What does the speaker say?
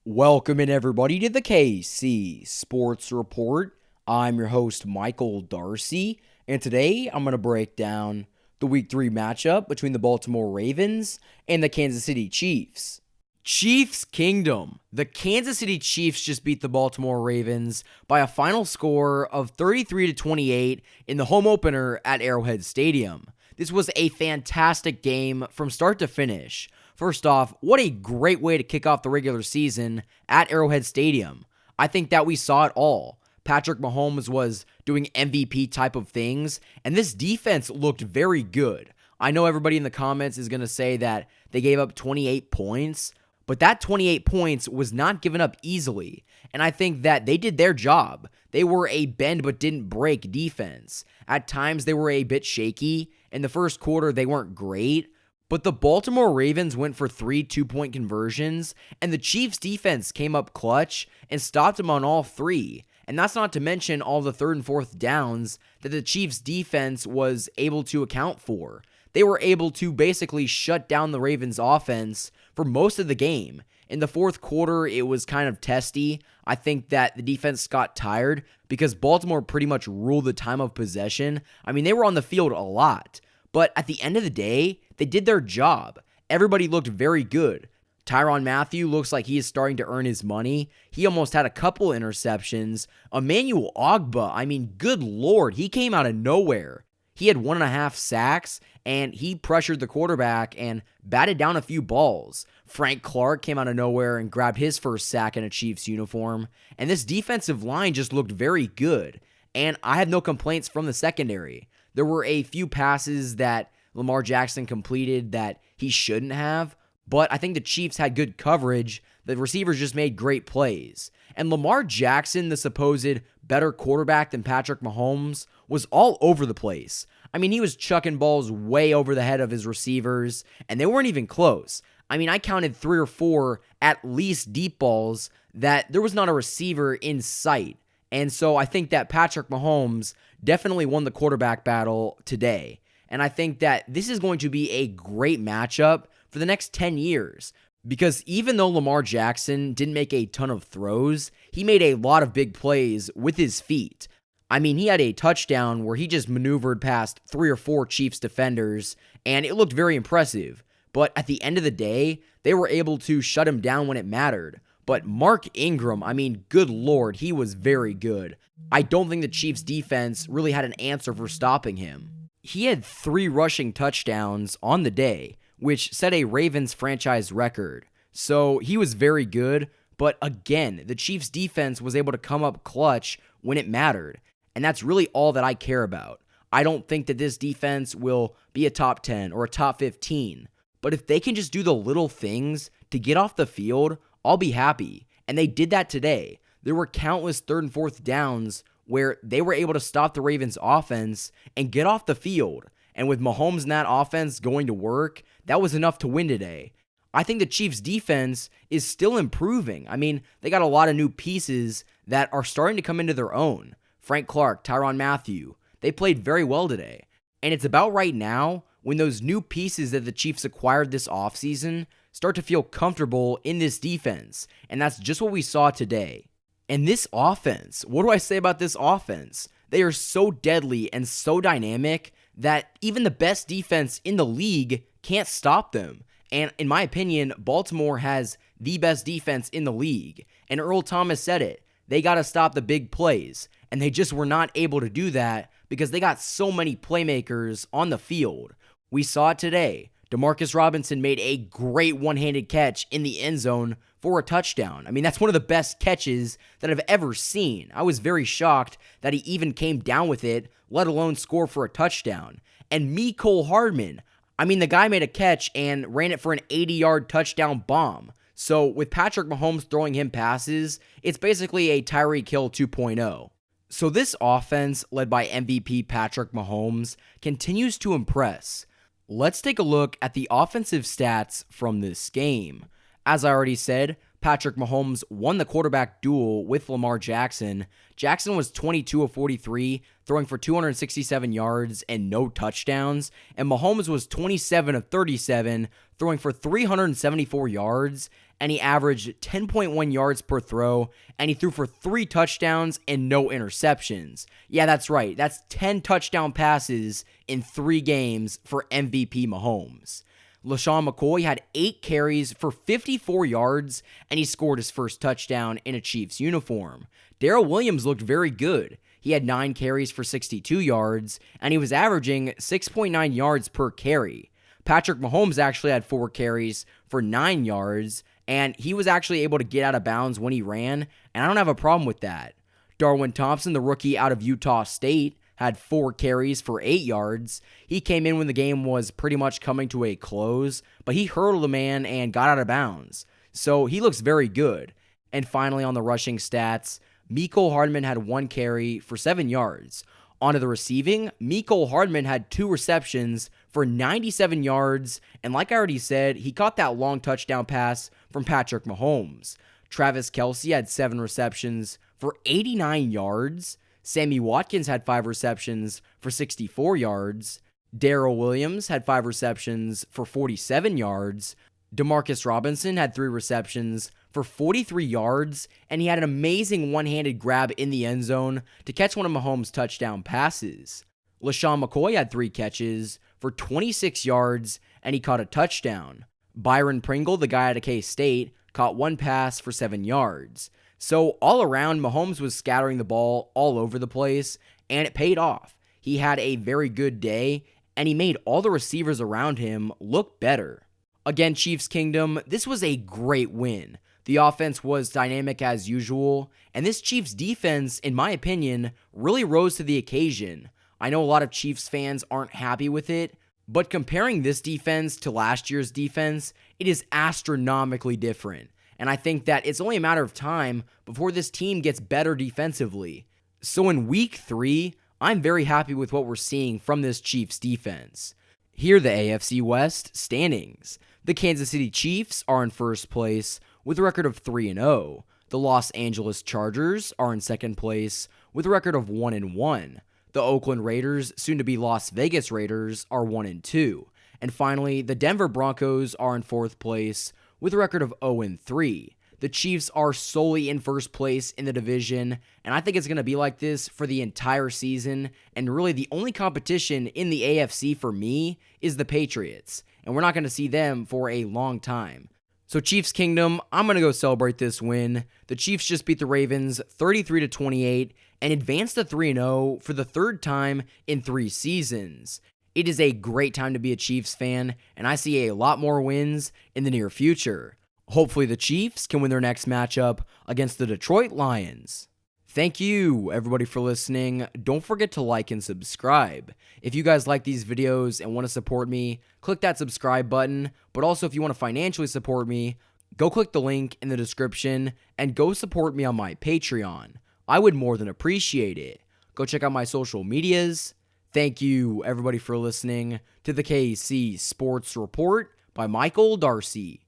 Welcome in everybody to the KC Sports Report. I'm your host Michael Darcy, and today I'm going to break down the Week 3 matchup between the Baltimore Ravens and the Kansas City Chiefs. Chiefs Kingdom. The Kansas City Chiefs just beat the Baltimore Ravens by a final score of 33-28 in the home opener at Arrowhead Stadium. This was a fantastic game from start to finish. First off, what a great way to kick off the regular season at Arrowhead Stadium. I think that we saw it all. Patrick Mahomes was doing MVP type of things, and this defense looked very good. I know everybody in the comments is going to say that they gave up 28 points, but that 28 points was not given up easily, and I think that they did their job. They were a bend but didn't break defense. At times, they were a bit shaky. In the first quarter, they weren't great. But the Baltimore Ravens went for 3 2-point conversions, and the Chiefs' defense came up clutch and stopped them on all 3. And that's not to mention all the third and fourth downs that the Chiefs' defense was able to account for. They were able to basically shut down the Ravens' offense for most of the game. In the fourth quarter, it was kind of testy. I think that the defense got tired because Baltimore pretty much ruled the time of possession. I mean, they were on the field a lot. But at the end of the day, they did their job. Everybody looked very good. Tyrann Mathieu looks like he is starting to earn his money. He almost had a couple interceptions. Emmanuel Ogbah, I mean, good Lord, he came out of nowhere. He had 1.5 sacks, and he pressured the quarterback and batted down a few balls. Frank Clark came out of nowhere and grabbed his first sack in a Chiefs uniform. And this defensive line just looked very good. And I have no complaints from the secondary. There were a few passes that Lamar Jackson completed that he shouldn't have, but I think the Chiefs had good coverage. The receivers just made great plays. And Lamar Jackson, the supposed better quarterback than Patrick Mahomes, was all over the place. I mean, he was chucking balls way over the head of his receivers, and they weren't even close. I mean, I counted 3 or 4 at least deep balls that there was not a receiver in sight. And so I think that Patrick Mahomes definitely won the quarterback battle today. And I think that this is going to be a great matchup for the next 10 years. Because even though Lamar Jackson didn't make a ton of throws, he made a lot of big plays with his feet. I mean, he had a touchdown where he just maneuvered past 3 or 4 Chiefs defenders, and it looked very impressive. But at the end of the day, they were able to shut him down when it mattered. But Mark Ingram, I mean, good Lord, he was very good. I don't think the Chiefs' defense really had an answer for stopping him. He had 3 rushing touchdowns on the day, which set a Ravens franchise record. So he was very good, but again, the Chiefs' defense was able to come up clutch when it mattered. And that's really all that I care about. I don't think that this defense will be a top 10 or a top 15. But if they can just do the little things to get off the field, I'll be happy. And they did that today. There were countless third and fourth downs where they were able to stop the Ravens' offense and get off the field. And with Mahomes and that offense going to work, that was enough to win today. I think the Chiefs' defense is still improving. I mean, they got a lot of new pieces that are starting to come into their own. Frank Clark, Tyrann Mathieu, they played very well today. And it's about right now when those new pieces that the Chiefs acquired this offseason start to feel comfortable in this defense. And that's just what we saw today. And this offense, what do I say about this offense? They are so deadly and so dynamic that even the best defense in the league can't stop them. And in my opinion, Baltimore has the best defense in the league. And Earl Thomas said it. They got to stop the big plays. And they just were not able to do that because they got so many playmakers on the field. We saw it today. Demarcus Robinson made a great one-handed catch in the end zone for a touchdown. I mean, that's one of the best catches that I've ever seen. I was very shocked that he even came down with it, let alone score for a touchdown. And Mecole Hardman, I mean, the guy made a catch and ran it for an 80-yard touchdown bomb. So with Patrick Mahomes throwing him passes, it's basically a Tyreek Hill 2.0. So this offense, led by MVP Patrick Mahomes, continues to impress. Let's take a look at the offensive stats from this game. As I already said, Patrick Mahomes won the quarterback duel with Lamar Jackson. Jackson was 22 of 43, throwing for 267 yards and no touchdowns, and Mahomes was 27 of 37, throwing for 374 yards and he averaged 10.1 yards per throw, and he threw for 3 touchdowns and no interceptions. Yeah, that's right. That's 10 touchdown passes in 3 games for MVP Mahomes. LaShawn McCoy had 8 carries for 54 yards, and he scored his first touchdown in a Chiefs uniform. Darrell Williams looked very good. He had 9 carries for 62 yards, and he was averaging 6.9 yards per carry. Patrick Mahomes actually had 4 carries for 9 yards, and he was actually able to get out of bounds when he ran, and I don't have a problem with that. Darwin Thompson, the rookie out of Utah State, had 4 carries for 8 yards. He came in when the game was pretty much coming to a close, but he hurdled a man and got out of bounds. So he looks very good. And finally, on the rushing stats, Mecole Hardman had 1 carry for 7 yards. Onto the receiving, Mecole Hardman had 2 receptions for 97 yards, and like I already said, he caught that long touchdown pass from Patrick Mahomes. Travis Kelce had 7 receptions for 89 yards. Sammy Watkins had 5 receptions for 64 yards. Darrell Williams had 5 receptions for 47 yards. Demarcus Robinson had 3 receptions for 43 yards, and he had an amazing one-handed grab in the end zone to catch one of Mahomes' touchdown passes. LaShawn McCoy had 3 catches for 26 yards, and he caught a touchdown. Byron Pringle, the guy out of K-State, caught 1 pass for 7 yards. So all around, Mahomes was scattering the ball all over the place, and it paid off. He had a very good day, and he made all the receivers around him look better. Again, Chiefs Kingdom, this was a great win. The offense was dynamic as usual, and this Chiefs defense, in my opinion, really rose to the occasion. I know a lot of Chiefs fans aren't happy with it, but comparing this defense to last year's defense, it is astronomically different. And I think that it's only a matter of time before this team gets better defensively. So in week 3, I'm very happy with what we're seeing from this Chiefs defense. Here are the AFC West standings. The Kansas City Chiefs are in first place with a record of 3-0. The Los Angeles Chargers are in second place with a record of 1-1. The Oakland Raiders, soon to be Las Vegas Raiders, are 1-2. And finally, the Denver Broncos are in fourth place with a record of 0-3. The Chiefs are solely in first place in the division, and I think it's going to be like this for the entire season, and really the only competition in the AFC for me is the Patriots, and we're not going to see them for a long time. So Chiefs Kingdom, I'm going to go celebrate this win. The Chiefs just beat the Ravens 33-28 and advanced to 3-0 for the 3rd time in 3 seasons. It is a great time to be a Chiefs fan, and I see a lot more wins in the near future. Hopefully the Chiefs can win their next matchup against the Detroit Lions. Thank you, everybody, for listening. Don't forget to like and subscribe. If you guys like these videos and want to support me, click that subscribe button. But also, if you want to financially support me, go click the link in the description and go support me on my Patreon. I would more than appreciate it. Go check out my social medias. Thank you, everybody, for listening to the KC Sports Report by Michael Darcy.